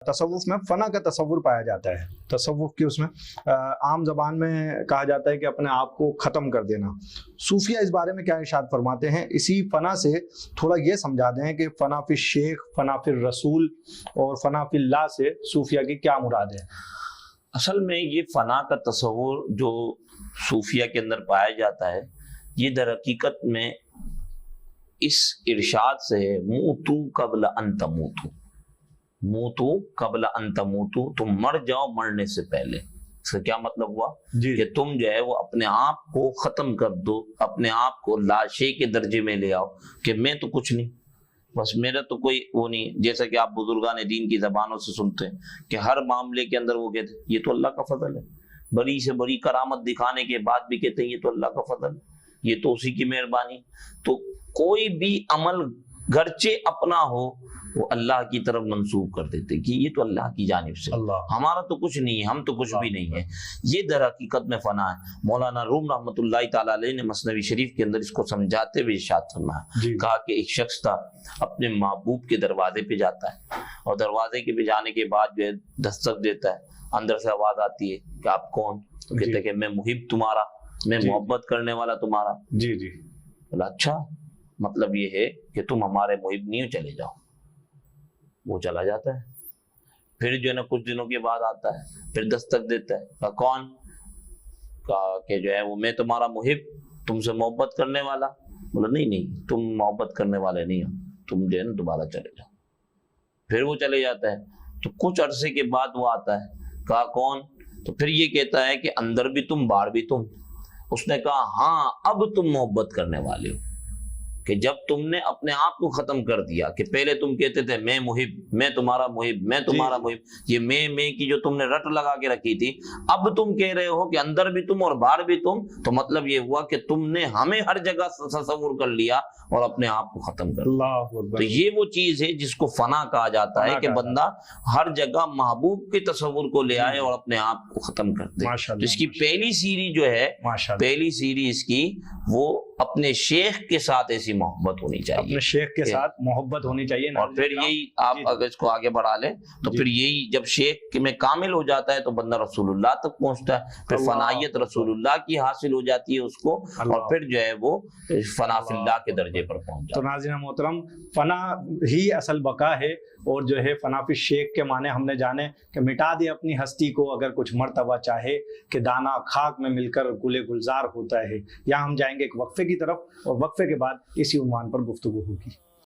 تصوف میں فنا کا تصور پایا جاتا ہے. تصوف کی اس میں عام زبان میں کہا جاتا ہے کہ اپنے آپ کو ختم کر دینا. صوفیہ اس بارے میں کیا ارشاد فرماتے ہیں؟ اسی فنا سے تھوڑا یہ سمجھا دیں کہ فنا فی الشیخ، فنا فی الرسول اور فنا فی اللہ سے صوفیہ کی کیا مراد ہے؟ اصل میں یہ فنا کا تصور جو صوفیہ کے اندر پایا جاتا ہے، یہ در حقیقت میں اس ارشاد سے ہے موتو قبل ان تموتو، موتو قبل ان تموتو، تم مر جاؤ مرنے سے پہلے. اس کا کیا مطلب ہوا؟ کہ تم جو ہے وہ اپنے آپ کو ختم کر دو، اپنے آپ کو لاشے کے درجے میں لے آؤ کہ میں تو کچھ نہیں، بس میرا تو کوئی وہ نہیں. جیسا کہ آپ بزرگان دین کی زبانوں سے سنتے ہیں کہ ہر معاملے کے اندر وہ کہتے ہیں یہ تو اللہ کا فضل ہے، بڑی سے بڑی کرامت دکھانے کے بعد بھی کہتے ہیں یہ تو اللہ کا فضل ہے، یہ تو اسی کی مہربانی. تو کوئی بھی عمل گرچہ اپنا ہو وہ اللہ کی طرف منسوب کر دیتے کہ یہ تو اللہ کی جانب سے، ہمارا تو کچھ نہیں ہے، ہم تو کچھ بھی نہیں ہے. یہ در حقیقت میں فنا ہے. مولانا روم رحمۃ اللہ تعالیٰ علیہ نے مثنوی شریف کے اندر اس کو سمجھاتے ہوئے ارشاد فرمایا، کہا کہ ایک شخص تھا اپنے محبوب کے دروازے پہ جاتا ہے اور دروازے کے پہ جانے کے بعد جو ہے دستک دیتا ہے، اندر سے آواز آتی ہے کہ آپ کون؟ تو کہتے ہیں کہ میں محب تمہارا، میں محبت کرنے والا تمہارا. جی جی. بولا اچھا، مطلب یہ ہے کہ تم ہمارے محب نہیں ہو، چلے جاؤ. وہ چلا جاتا ہے. پھر جو ہے نا کچھ دنوں کے بعد آتا ہے، پھر دستک دیتا ہے، کہا کون؟ کہا کہ جو ہے وہ میں تمہارا محب، تم سے محبت کرنے والا. بولا نہیں نہیں، تم محبت کرنے والے نہیں ہو، تم جو ہے نا دوبارہ چلے جاؤ. پھر وہ چلے جاتا ہے. تو کچھ عرصے کے بعد وہ آتا ہے، کہا کون؟ تو پھر یہ کہتا ہے کہ اندر بھی تم باہر بھی تم. اس نے کہا ہاں اب تم محبت کرنے والے ہو، کہ جب تم نے اپنے آپ کو ختم کر دیا کہ پہلے تم کہتے تھے میں محب، میں تمہارا محب، میں تمہارا محب، یہ میں کی جو تم نے رٹ لگا کے رکھی تھی، اب تم کہہ رہے ہو کہ اندر بھی تم اور باہر بھی تم. تو مطلب یہ ہوا کہ تم نے ہمیں ہر جگہ تصور کر لیا اور اپنے آپ کو ختم کر دیا. تو یہ وہ چیز ہے جس کو فنا کہا جاتا ہے کہ بندہ ہر جگہ محبوب کے تصور کو لے آئے اور اپنے آپ کو ختم کر دے. تو اس کی پہلی سیڑھی جو ہے، پہلی سیڑھی اس کی وہ اپنے شیخ کے ساتھ ایسی محبت ہونی چاہیے، اپنے شیخ کے ساتھ محبت ہونی چاہیے. اور پھر یہی آپ اگر اس کو آگے بڑھا لیں تو پھر یہی جب شیخ میں کامل ہو جاتا ہے تو بندہ رسول اللہ تک پہنچتا ہے، پھر فنائیت رسول اللہ کی حاصل ہو جاتی ہے اس کو، اور پھر جو ہے وہ فنا فی اللہ کے درجے پر پہنچ جاتا ہے. تو ناظرین محترم، فنا ہی اصل بقا ہے. اور جو ہے فنا فی الشیخ کے معنی ہم نے جانے کہ مٹا دے اپنی ہستی کو اگر کچھ مرتبہ چاہے، کہ دانا خاک میں مل کر گلے گلزار ہوتا ہے. یہاں ہم جائیں گے ایک وقفے کی طرف، اور وقفے کے بعد اسی عنوان پر گفتگو ہوگی.